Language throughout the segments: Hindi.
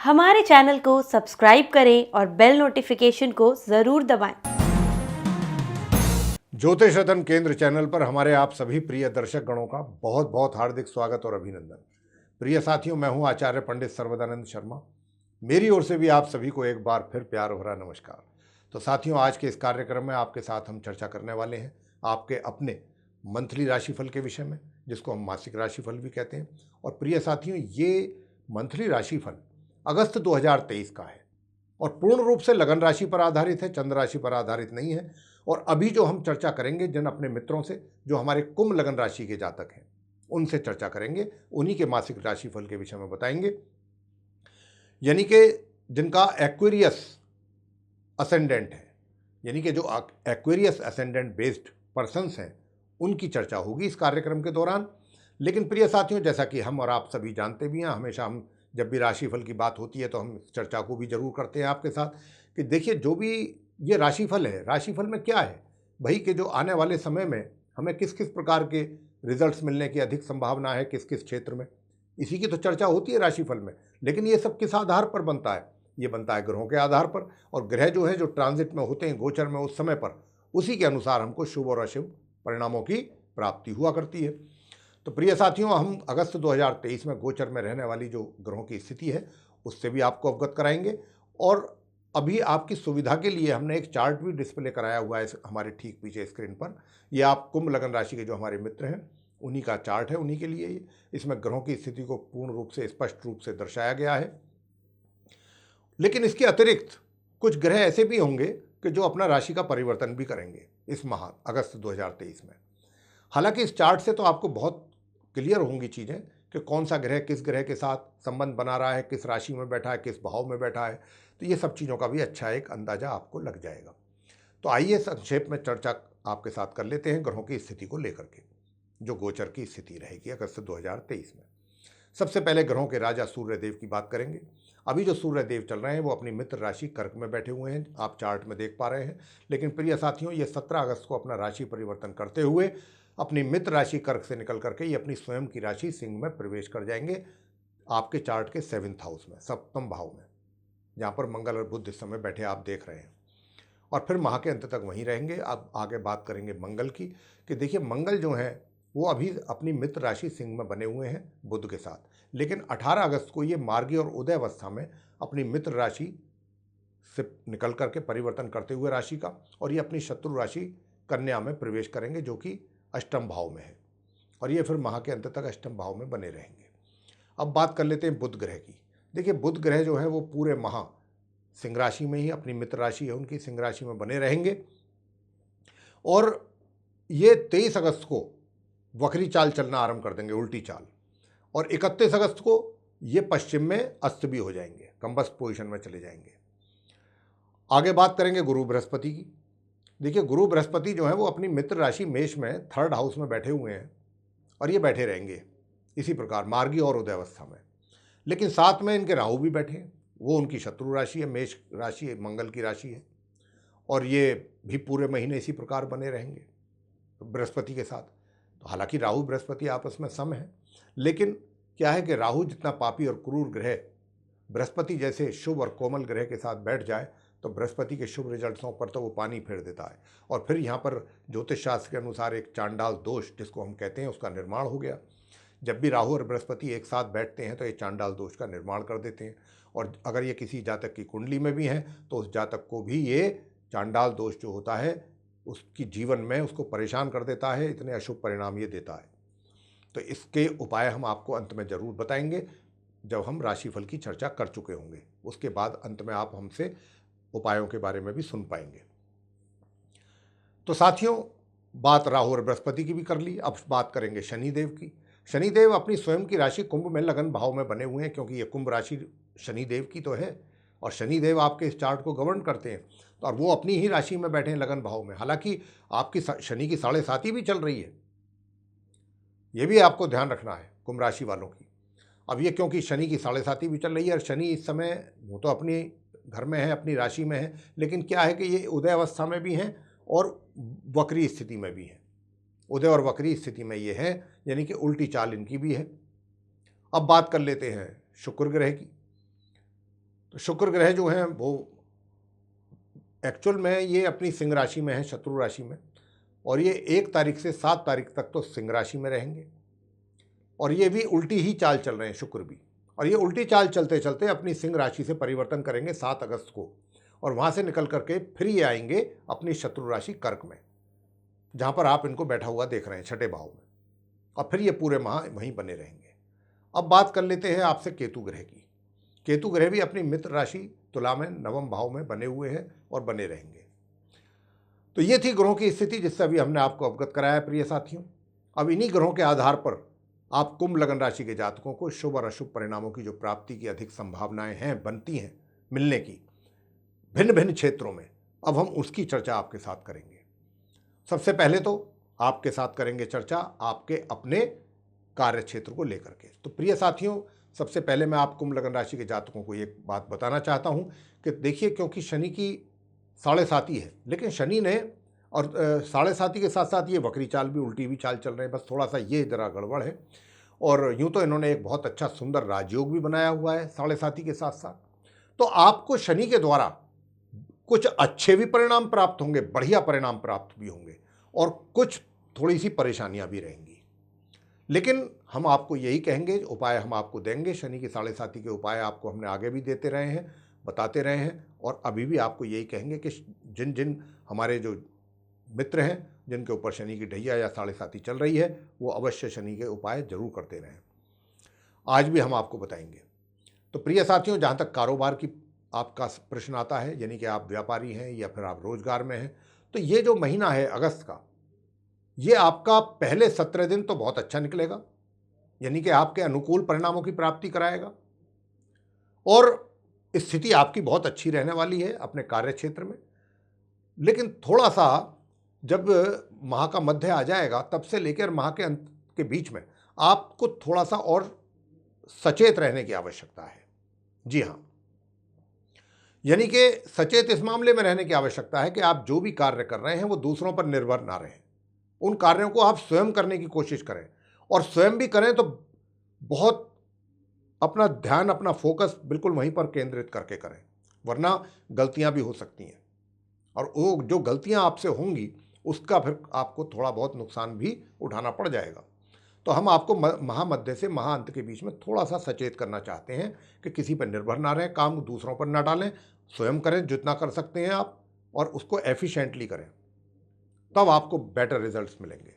हमारे चैनल को सब्सक्राइब करें और बेल नोटिफिकेशन को ज़रूर दबाएं। ज्योतिष रतन केंद्र चैनल पर हमारे आप सभी प्रिय दर्शक गणों का बहुत बहुत हार्दिक स्वागत और अभिनंदन। प्रिय साथियों, मैं हूं आचार्य पंडित सर्वदानंद शर्मा। मेरी ओर से भी आप सभी को एक बार फिर प्यार भरा नमस्कार। तो साथियों, आज के इस कार्यक्रम में आपके साथ हम चर्चा करने वाले हैं आपके अपने मंथली राशिफल के विषय में, जिसको हम मासिक राशिफल भी कहते हैं। और प्रिय साथियों, ये मंथली राशिफल अगस्त 2023 का है और पूर्ण रूप से लगन राशि पर आधारित है, चंद्र राशि पर आधारित नहीं है। और अभी जो हम चर्चा करेंगे, जिन अपने मित्रों से जो हमारे कुंभ लगन राशि के जातक हैं उनसे चर्चा करेंगे, उन्हीं के मासिक राशिफल के विषय में बताएंगे। यानी कि जिनका एक्वेरियस असेंडेंट है, यानी कि जो एक्वेरियस असेंडेंट बेस्ड पर्सन्स हैं, उनकी चर्चा होगी इस कार्यक्रम के दौरान। लेकिन प्रिय साथियों, जैसा कि हम और आप सभी जानते भी हैं, हमेशा हम जब भी राशिफल की बात होती है तो हम इस चर्चा को भी जरूर करते हैं आपके साथ कि देखिए, जो भी ये राशिफल है, राशिफल में क्या है भाई, कि जो आने वाले समय में हमें किस किस प्रकार के रिजल्ट्स मिलने की अधिक संभावना है, किस किस क्षेत्र में, इसी की तो चर्चा होती है राशिफल में। लेकिन ये सब किस आधार पर बनता है? ये बनता है ग्रहों के आधार पर, और ग्रह जो है जो ट्रांजिट में होते हैं, गोचर में उस समय पर, उसी के अनुसार हमको शुभ और अशुभ परिणामों की प्राप्ति हुआ करती है। तो प्रिय साथियों, हम अगस्त 2023 में गोचर में रहने वाली जो ग्रहों की स्थिति है उससे भी आपको अवगत कराएंगे। और अभी आपकी सुविधा के लिए हमने एक चार्ट भी डिस्प्ले कराया हुआ है हमारे ठीक पीछे स्क्रीन पर। ये आप कुंभ लगन राशि के जो हमारे मित्र हैं उन्हीं का चार्ट है, उन्हीं के लिए ये। इसमें ग्रहों की स्थिति को पूर्ण रूप से स्पष्ट रूप से दर्शाया गया है। लेकिन इसके अतिरिक्त कुछ ग्रह ऐसे भी होंगे कि जो अपना राशि का परिवर्तन भी करेंगे इस माह अगस्त 2023 में। हालांकि इस चार्ट से तो आपको बहुत क्लियर होंगी चीज़ें कि कौन सा ग्रह किस ग्रह के साथ संबंध बना रहा है, किस राशि में बैठा है, किस भाव में बैठा है। तो ये सब चीज़ों का भी अच्छा एक अंदाजा आपको लग जाएगा। तो आइए संक्षेप में चर्चा आपके साथ कर लेते हैं ग्रहों की स्थिति को लेकर के, जो गोचर की स्थिति रहेगी अगस्त 2023 में। सबसे पहले ग्रहों के राजा सूर्य देव की बात करेंगे। अभी जो सूर्य देव चल रहे हैं वो अपनी मित्र राशि कर्क में बैठे हुए हैं, आप चार्ट में देख पा रहे हैं। लेकिन प्रिय साथियों, ये 17 अगस्त को अपना राशि परिवर्तन करते हुए अपनी मित्र राशि कर्क से निकल करके ये अपनी स्वयं की राशि सिंह में प्रवेश कर जाएंगे, आपके चार्ट के 7th हाउस में, सप्तम भाव में, जहाँ पर मंगल और बुध इस समय बैठे आप देख रहे हैं। और फिर माह के अंत तक वहीं रहेंगे। अब आगे बात करेंगे मंगल की, कि देखिए मंगल जो है वो अभी अपनी मित्र राशि सिंह में बने हुए हैं बुध के साथ। लेकिन 18 अगस्त को ये मार्गी और उदय अवस्था में अपनी मित्र राशि से निकल करके परिवर्तन करते हुए राशि का, और ये अपनी शत्रु राशि कन्या में प्रवेश करेंगे, जो कि अष्टम भाव में है। और ये फिर माह के अंत तक अष्टम भाव में बने रहेंगे। अब बात कर लेते हैं बुध ग्रह की। देखिए, बुध ग्रह जो है वो पूरे माह सिंह राशि में ही, अपनी मित्र राशि है उनकी, सिंह राशि में बने रहेंगे। और ये 23 अगस्त को वक्री चाल चलना आरंभ कर देंगे, उल्टी चाल। और 31 अगस्त को ये पश्चिम में अस्त भी हो जाएंगे, कंबस्ट पोजीशन में चले जाएंगे। आगे बात करेंगे गुरु बृहस्पति की। देखिए, गुरु बृहस्पति जो है वो अपनी मित्र राशि मेष में 3rd हाउस में बैठे हुए हैं, और ये बैठे रहेंगे इसी प्रकार मार्गी और उदय अवस्था में। लेकिन साथ में इनके राहु भी बैठे हैं, वो उनकी शत्रु राशि है, मेष राशि मंगल की राशि है, और ये भी पूरे महीने इसी प्रकार बने रहेंगे बृहस्पति के साथ। तो हालांकि राहु बृहस्पति आपस में सम है, लेकिन क्या है कि राहु जितना पापी और क्रूर ग्रह बृहस्पति जैसे शुभ और कोमल ग्रह के साथ बैठ जाए तो बृहस्पति के शुभ रिजल्ट्सों पर तो वो पानी फेर देता है। और फिर यहाँ पर ज्योतिष शास्त्र के अनुसार एक चांडाल दोष जिसको हम कहते हैं उसका निर्माण हो गया। जब भी राहु और बृहस्पति एक साथ बैठते हैं तो ये चांडाल दोष का निर्माण कर देते हैं। और अगर ये किसी जातक की कुंडली में भी हैं तो उस जातक को भी ये चांडाल दोष जो होता है उसकी जीवन में उसको परेशान कर देता है, इतने अशुभ परिणाम ये देता है। तो इसके उपाय हम आपको अंत में जरूर बताएंगे जब हम राशिफल की चर्चा कर चुके होंगे। उसके बाद अंत में आप हमसे उपायों के बारे में भी सुन पाएंगे। तो साथियों, बात राहु और बृहस्पति की भी कर ली। अब बात करेंगे शनिदेव की। शनिदेव अपनी स्वयं की राशि कुंभ में लगन भाव में बने हुए हैं, क्योंकि ये कुंभ राशि शनिदेव की तो है और शनिदेव आपके इस चार्ट को गवर्न करते हैं। तो और वो अपनी ही राशि में बैठे हैं लगन भाव में। हालांकि आपकी शनि की 7.5 भी चल रही है, ये भी आपको ध्यान रखना है कुंभ राशि वालों की। अब ये क्योंकि शनि की 7.5 भी चल रही है, और शनि इस समय वो तो अपने घर में है, अपनी राशि में है, लेकिन क्या है कि ये उदय अवस्था में भी हैं और वक्री स्थिति में भी हैं। उदय और वक्री स्थिति में ये है, यानी कि उल्टी चाल इनकी भी है। अब बात कर लेते हैं शुक्र ग्रह की। तो शुक्र ग्रह जो हैं वो एक्चुअल में ये अपनी सिंह राशि में है, शत्रु राशि में, और ये 1 तारीख से 7 तारीख तक तो सिंह राशि में रहेंगे, और ये भी उल्टी ही चाल चल रहे हैं शुक्र भी, और ये उल्टी चाल चलते चलते अपनी सिंह राशि से परिवर्तन करेंगे 7 अगस्त को, और वहाँ से निकल करके फिर ये आएंगे अपनी शत्रु राशि कर्क में, जहाँ पर आप इनको बैठा हुआ देख रहे हैं 6ठे भाव में, और फिर ये पूरे माह वहीं बने रहेंगे। अब बात कर लेते हैं आपसे केतु ग्रह की। केतु ग्रह भी अपनी मित्र राशि तुला में 9वें भाव में बने हुए हैं और बने रहेंगे। तो ये थी ग्रहों की स्थिति जिससे अभी हमने आपको अवगत कराया प्रिय साथियों। अब इन्हीं ग्रहों के आधार पर आप कुंभ लगन राशि के जातकों को शुभ और अशुभ परिणामों की जो प्राप्ति की अधिक संभावनाएं हैं, बनती हैं मिलने की भिन्न भिन्न क्षेत्रों में, अब हम उसकी चर्चा आपके साथ करेंगे। सबसे पहले तो आपके साथ करेंगे चर्चा आपके अपने कार्य क्षेत्र को लेकर के। तो प्रिय साथियों, सबसे पहले मैं आप कुंभ लगन राशि के जातकों को एक बात बताना चाहता हूं कि देखिए, क्योंकि शनि की 7.5 है, लेकिन शनि ने और 7.5 के साथ साथ ये वक्री चाल भी, उल्टी भी चाल चल रहे हैं, बस थोड़ा सा ये जरा गड़बड़ है। और यूं तो इन्होंने एक बहुत अच्छा सुंदर राजयोग भी बनाया हुआ है 7.5 के साथ साथ। तो आपको शनि के द्वारा कुछ अच्छे भी परिणाम प्राप्त होंगे, बढ़िया परिणाम प्राप्त भी होंगे, और कुछ थोड़ी सी परेशानियां भी रहेंगी। लेकिन हम आपको यही कहेंगे, उपाय हम आपको देंगे। शनि की 7.5 के उपाय आपको हमने आगे भी देते रहे हैं, बताते रहे हैं, और अभी भी आपको यही कहेंगे कि जिन जिन हमारे जो मित्र हैं जिनके ऊपर शनि की ढैया या 7.5 चल रही है, वो अवश्य शनि के उपाय जरूर करते रहें। आज भी हम आपको बताएंगे। तो प्रिय साथियों, जहाँ तक कारोबार की आपका प्रश्न आता है, यानी कि आप व्यापारी हैं या फिर आप रोजगार में हैं, तो ये जो महीना है अगस्त का, ये आपका पहले 17 दिन तो बहुत अच्छा निकलेगा, यानी कि आपके अनुकूल परिणामों की प्राप्ति कराएगा, और स्थिति आपकी बहुत अच्छी रहने वाली है अपने कार्य क्षेत्र में। लेकिन थोड़ा सा जब माह का मध्य आ जाएगा, तब से लेकर माह के अंत के बीच में आपको थोड़ा सा और सचेत रहने की आवश्यकता है। जी हाँ, यानी कि सचेत इस मामले में रहने की आवश्यकता है कि आप जो भी कार्य कर रहे हैं वो दूसरों पर निर्भर ना रहें। उन कार्यों को आप स्वयं करने की कोशिश करें, और स्वयं भी करें तो बहुत अपना ध्यान, अपना फोकस बिल्कुल वहीं पर केंद्रित करके करें, वरना गलतियां भी हो सकती हैं, और वो जो गलतियां आपसे होंगी उसका फिर आपको थोड़ा बहुत नुकसान भी उठाना पड़ जाएगा। तो हम आपको महामध्य से महाअंत के बीच में थोड़ा सा सचेत करना चाहते हैं कि किसी पर निर्भर ना रहें, काम दूसरों पर ना डालें, स्वयं करें जितना कर सकते हैं आप, और उसको एफिशिएंटली करें, तब आपको बेटर रिजल्ट्स मिलेंगे।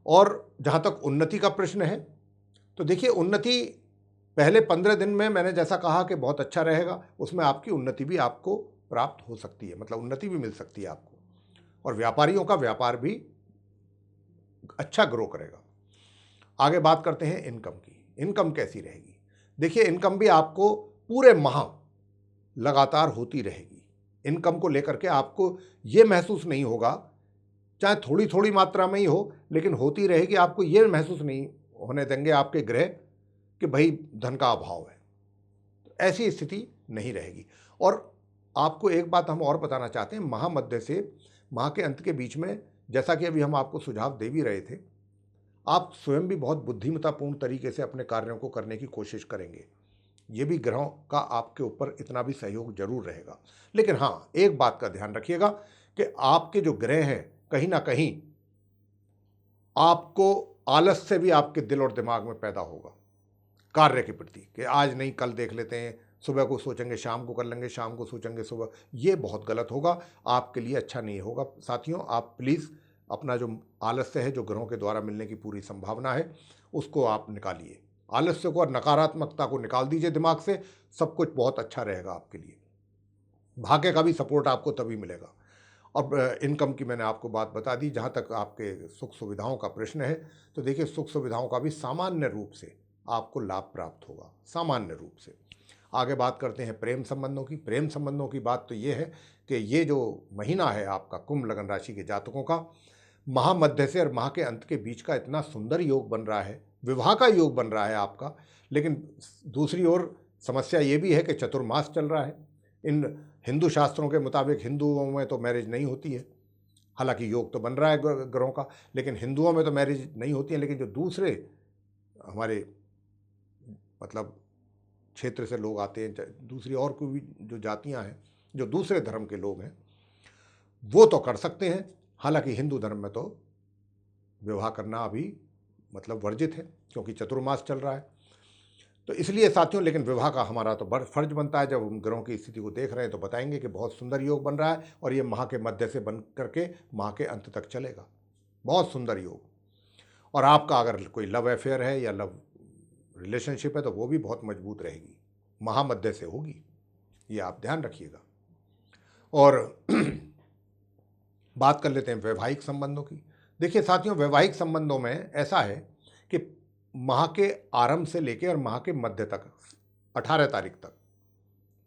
और जहाँ तक उन्नति का प्रश्न है, तो देखिए, उन्नति पहले 15 दिन में मैंने जैसा कहा कि बहुत अच्छा रहेगा, उसमें आपकी उन्नति भी आपको प्राप्त हो सकती है, मतलब उन्नति भी मिल सकती है आपको, और व्यापारियों का व्यापार भी अच्छा ग्रो करेगा। आगे बात करते हैं इनकम की। इनकम कैसी रहेगी? देखिए, इनकम भी आपको पूरे माह लगातार होती रहेगी। इनकम को लेकर के आपको ये महसूस नहीं होगा, चाहे थोड़ी थोड़ी मात्रा में ही हो, लेकिन होती रहेगी। आपको ये महसूस नहीं होने देंगे आपके ग्रह कि भाई धन का अभाव है, ऐसी स्थिति नहीं रहेगी। और आपको एक बात हम और बताना चाहते हैं, महामध्य से माह के अंत के बीच में, जैसा कि अभी हम आपको सुझाव दे भी रहे थे, आप स्वयं भी बहुत बुद्धिमत्तापूर्ण तरीके से अपने कार्यों को करने की कोशिश करेंगे। ये भी ग्रहों का आपके ऊपर इतना भी सहयोग जरूर रहेगा। लेकिन हाँ, एक बात का ध्यान रखिएगा कि आपके जो ग्रह हैं, कहीं ना कहीं आपको आलस्य भी आपके दिल और दिमाग में पैदा होगा कार्य के प्रति, कि आज नहीं कल देख लेते हैं, सुबह को सोचेंगे शाम को कर लेंगे, शाम को सोचेंगे सुबह। ये बहुत गलत होगा, आपके लिए अच्छा नहीं होगा। साथियों, आप प्लीज़ अपना जो आलस्य है, जो ग्रहों के द्वारा मिलने की पूरी संभावना है, उसको आप निकालिए। आलस्य को और नकारात्मकता को निकाल दीजिए दिमाग से, सब कुछ बहुत अच्छा रहेगा आपके लिए। भाग्य का भी सपोर्ट आपको तभी मिलेगा। अब इनकम की मैंने आपको बात बता दी। जहाँ तक आपके सुख सुविधाओं का प्रश्न है, तो देखिए, सुख सुविधाओं का भी सामान्य रूप से आपको लाभ प्राप्त होगा, सामान्य रूप से। आगे बात करते हैं प्रेम संबंधों की। प्रेम संबंधों की बात तो ये है कि ये जो महीना है आपका कुंभ लगन राशि के जातकों का, महामध्य से और माह के अंत के बीच का इतना सुंदर योग बन रहा है, विवाह का योग बन रहा है आपका। लेकिन दूसरी ओर समस्या ये भी है कि चतुर्मास चल रहा है। इन हिंदू शास्त्रों के मुताबिक हिंदुओं में तो मैरिज नहीं होती है, हालांकि योग तो बन रहा है ग्रहों का, लेकिन हिंदुओं में तो मैरिज नहीं होती है। हालांकि योग तो बन रहा है ग्रहों का, लेकिन हिंदुओं में तो मैरिज नहीं होती है, हालांकि योग तो बन रहा है ग्रहों का, लेकिन हिंदुओं में तो मैरिज नहीं होती है, लेकिन हिंदुओं में तो मैरिज नहीं होती है, लेकिन हिंदुओं में तो मैरिज नहीं होती है, लेकिन जो दूसरे हमारे मतलब क्षेत्र से लोग आते हैं, दूसरी और कोई भी जो जातियां हैं, जो दूसरे धर्म के लोग हैं, वो तो कर सकते हैं। हालांकि हिंदू धर्म में तो विवाह करना अभी मतलब वर्जित है, क्योंकि चतुर्मास चल रहा है। तो इसलिए साथियों, लेकिन विवाह का हमारा तो बड़ फर्ज बनता है, जब हम ग्रहों की स्थिति को देख रहे हैं तो बताएंगे कि बहुत सुंदर योग बन रहा है और ये माह के मध्य से बन करके माह के अंत तक चलेगा। बहुत सुंदर योग। और आपका अगर कोई लव अफेयर है या लव रिलेशनशिप है तो वो भी बहुत मजबूत रहेगी, महामध्य से होगी, ये आप ध्यान रखिएगा। और बात कर लेते हैं वैवाहिक संबंधों की। देखिए साथियों, वैवाहिक संबंधों में ऐसा है कि माह के आरंभ से लेकर और माह के मध्य तक 18 तारीख तक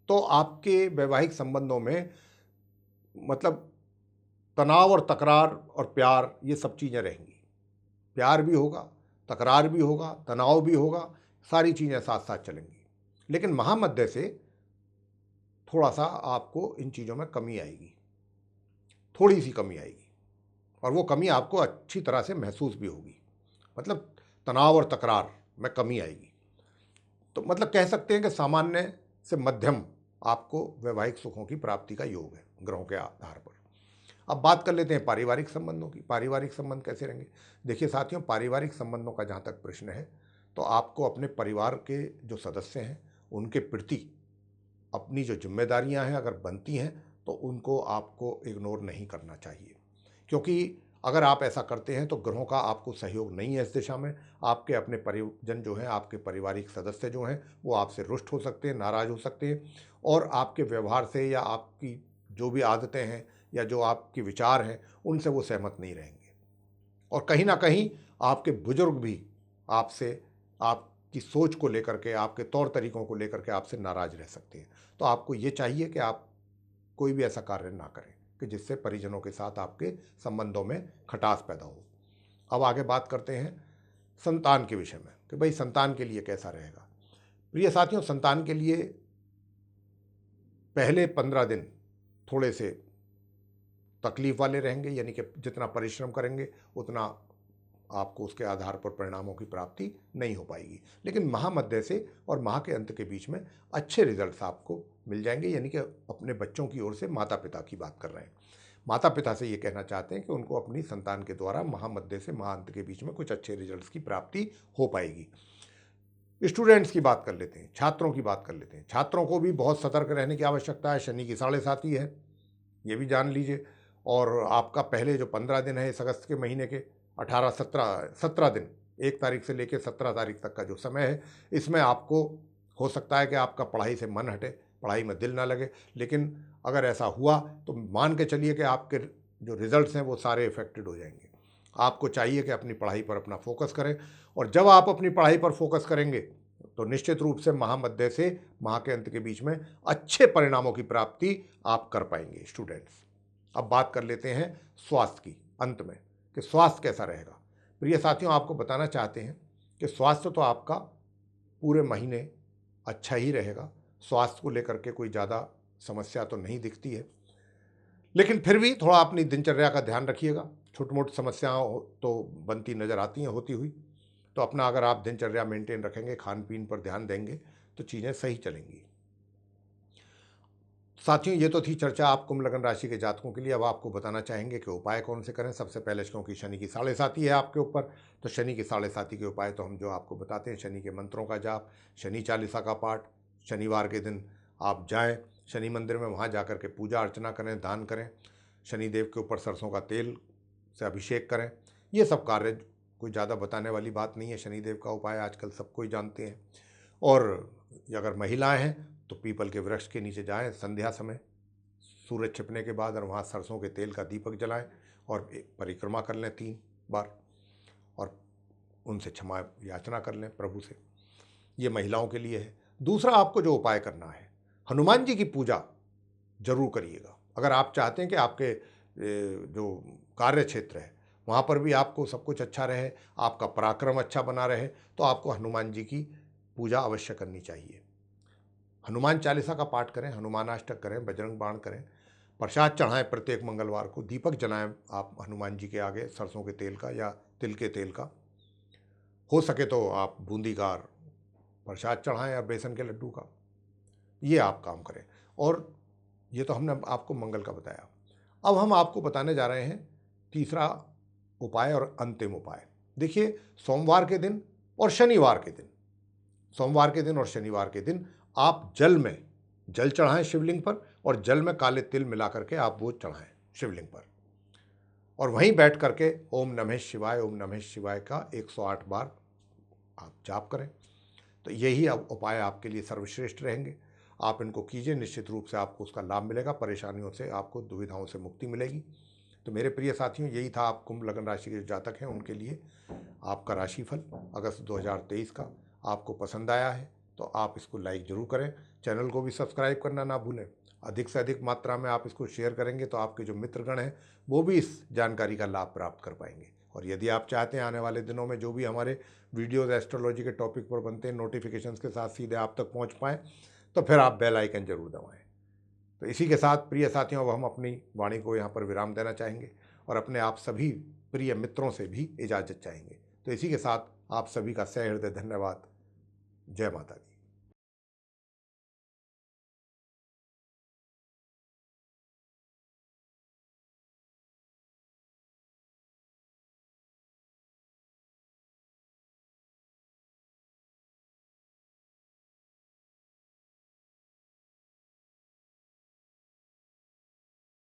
तो आपके वैवाहिक संबंधों में मतलब तनाव और तकरार और प्यार, ये सब चीज़ें रहेंगी। प्यार भी होगा, तकरार भी होगा, तनाव भी होगा, सारी चीज़ें साथ साथ चलेंगी। लेकिन महामध्य से थोड़ा सा आपको इन चीज़ों में कमी आएगी, थोड़ी सी कमी आएगी, और वो कमी आपको अच्छी तरह से महसूस भी होगी। मतलब तनाव और तकरार में कमी आएगी। तो मतलब कह सकते हैं कि सामान्य से मध्यम आपको वैवाहिक सुखों की प्राप्ति का योग है ग्रहों के आधार पर। अब बात कर लेते हैं पारिवारिक संबंधों की। पारिवारिक संबंध कैसे रहेंगे? देखिए साथियों, पारिवारिक संबंधों का जहाँ तक प्रश्न है तो आपको अपने परिवार के जो सदस्य हैं उनके प्रति अपनी जो जिम्मेदारियां हैं अगर बनती हैं तो उनको आपको इग्नोर नहीं करना चाहिए, क्योंकि अगर आप ऐसा करते हैं तो ग्रहों का आपको सहयोग नहीं है इस दिशा में। आपके अपने परिजन जो हैं, आपके पारिवारिक सदस्य जो हैं, वो आपसे रुष्ट हो सकते हैं, नाराज़ हो सकते हैं, और आपके व्यवहार से या आपकी जो भी आदतें हैं या जो आपके विचार हैं उनसे वो सहमत नहीं रहेंगे। और कहीं ना कहीं आपके बुजुर्ग भी आपसे, आपकी सोच को लेकर के, आपके तौर तरीकों को लेकर के आपसे नाराज रह सकते हैं। तो आपको ये चाहिए कि आप कोई भी ऐसा कार्य ना करें कि जिससे परिजनों के साथ आपके संबंधों में खटास पैदा हो। अब आगे बात करते हैं संतान के विषय में कि भाई संतान के लिए कैसा रहेगा। प्रिय साथियों, संतान के लिए पहले 15 दिन थोड़े से तकलीफ वाले रहेंगे, यानी कि जितना परिश्रम करेंगे उतना आपको उसके आधार पर परिणामों की प्राप्ति नहीं हो पाएगी। लेकिन महामध्य से और माह के अंत के बीच में अच्छे रिजल्ट्स आपको मिल जाएंगे, यानी कि अपने बच्चों की ओर से माता पिता की बात कर रहे हैं। माता पिता से ये कहना चाहते हैं कि उनको अपनी संतान के द्वारा महामध्य से माह अंत के बीच में कुछ अच्छे रिजल्ट्स की प्राप्ति हो पाएगी। स्टूडेंट्स की बात कर लेते हैं, छात्रों की बात कर लेते हैं। छात्रों को भी बहुत सतर्क रहने की आवश्यकता है। शनि की 7.5 है, ये भी जान लीजिए। और आपका पहले जो 15 दिन है इस अगस्त के महीने के, 17 दिन, 1 तारीख से लेकर 17 तारीख तक का जो समय है, इसमें आपको हो सकता है कि आपका पढ़ाई से मन हटे, पढ़ाई में दिल ना लगे। लेकिन अगर ऐसा हुआ तो मान के चलिए कि आपके जो रिजल्ट्स हैं वो सारे इफेक्टेड हो जाएंगे। आपको चाहिए कि अपनी पढ़ाई पर अपना फोकस करें, और जब आप अपनी पढ़ाई पर फोकस करेंगे तो निश्चित रूप से महामध्य से माह के अंत के बीच में अच्छे परिणामों की प्राप्ति आप कर पाएंगे स्टूडेंट्स। अब बात कर लेते हैं स्वास्थ्य की अंत में, कि स्वास्थ्य कैसा रहेगा। प्रिय साथियों, आपको बताना चाहते हैं कि स्वास्थ्य तो आपका पूरे महीने अच्छा ही रहेगा। स्वास्थ्य को लेकर के कोई ज़्यादा समस्या तो नहीं दिखती है, लेकिन फिर भी थोड़ा अपनी दिनचर्या का ध्यान रखिएगा। छोटी मोटी समस्याएं तो बनती नज़र आती हैं होती हुई, तो अपना अगर आप दिनचर्या मेंटेन रखेंगे, खान पीन पर ध्यान देंगे तो चीज़ें सही चलेंगी। साथियों, ये तो थी चर्चा आप कुंभ लग्न राशि के जातकों के लिए। अब आपको बताना चाहेंगे कि उपाय कौन से करें। सबसे पहले, क्योंकि शनि की 7.5 है आपके ऊपर, तो शनि की 7.5 के उपाय तो हम जो आपको बताते हैं, शनि के मंत्रों का जाप, शनि चालीसा का पाठ, शनिवार के दिन आप जाएं शनि मंदिर में, वहाँ जाकर के पूजा अर्चना करें, दान करें, शनिदेव के ऊपर सरसों का तेल से अभिषेक करें। ये सब कार्य कोई ज़्यादा बताने वाली बात नहीं है। शनिदेव का उपाय आजकल सब कोई जानते हैं। और अगर महिलाएं हैं तो पीपल के वृक्ष के नीचे जाएं संध्या समय, सूरज छिपने के बाद, और वहाँ सरसों के तेल का दीपक जलाएं और एक परिक्रमा कर लें 3 बार, और उनसे क्षमा याचना कर लें प्रभु से। ये महिलाओं के लिए है। दूसरा, आपको जो उपाय करना है, हनुमान जी की पूजा जरूर करिएगा। अगर आप चाहते हैं कि आपके जो कार्य क्षेत्र है वहाँ पर भी आपको सब कुछ अच्छा रहे, आपका पराक्रम अच्छा बना रहे, तो आपको हनुमान जी की पूजा अवश्य करनी चाहिए। हनुमान चालीसा का पाठ करें, हनुमानाष्टक करें, बजरंग बाण करें, प्रसाद चढ़ाएं प्रत्येक मंगलवार को, दीपक जलाएं आप हनुमान जी के आगे सरसों के तेल का या तिल के तेल का। हो सके तो आप बूंदी का प्रसाद चढ़ाएं और बेसन के लड्डू का, ये आप काम करें। और ये तो हमने आपको मंगल का बताया। अब हम आपको बताने जा रहे हैं तीसरा उपाय और अंतिम उपाय। देखिए, सोमवार के दिन और शनिवार के दिन, सोमवार के दिन और शनिवार के दिन आप जल में जल चढ़ाएं शिवलिंग पर, और जल में काले तिल मिला करके आप वो चढ़ाएं शिवलिंग पर, और वहीं बैठ करके ओम नमः शिवाय, ओम नमः शिवाय का 108 बार आप जाप करें। तो यही उपाय आपके लिए सर्वश्रेष्ठ रहेंगे। आप इनको कीजिए, निश्चित रूप से आपको उसका लाभ मिलेगा, परेशानियों से, आपको दुविधाओं से मुक्ति मिलेगी। तो मेरे प्रिय साथियों, यही था आप कुंभ लग्न राशि के जो जातक हैं उनके लिए आपका राशिफल अगस्त 2023 का। आपको पसंद आया है तो आप इसको लाइक जरूर करें, चैनल को भी सब्सक्राइब करना ना भूलें। अधिक से अधिक मात्रा में आप इसको शेयर करेंगे तो आपके जो मित्रगण हैं वो भी इस जानकारी का लाभ प्राप्त कर पाएंगे। और यदि आप चाहते हैं आने वाले दिनों में जो भी हमारे वीडियोज़ एस्ट्रोलॉजी के टॉपिक पर बनते हैं नोटिफिकेशंस के साथ सीधे आप तक पहुंच पाएँ, तो फिर आप बेल आइकन जरूर दबाएं। तो इसी के साथ प्रिय साथियों, अब हम अपनी वाणी को यहाँ पर विराम देना चाहेंगे और अपने आप सभी प्रिय मित्रों से भी इजाज़त चाहेंगे। तो इसी के साथ आप सभी का सहृदय धन्यवाद। जय माता दी।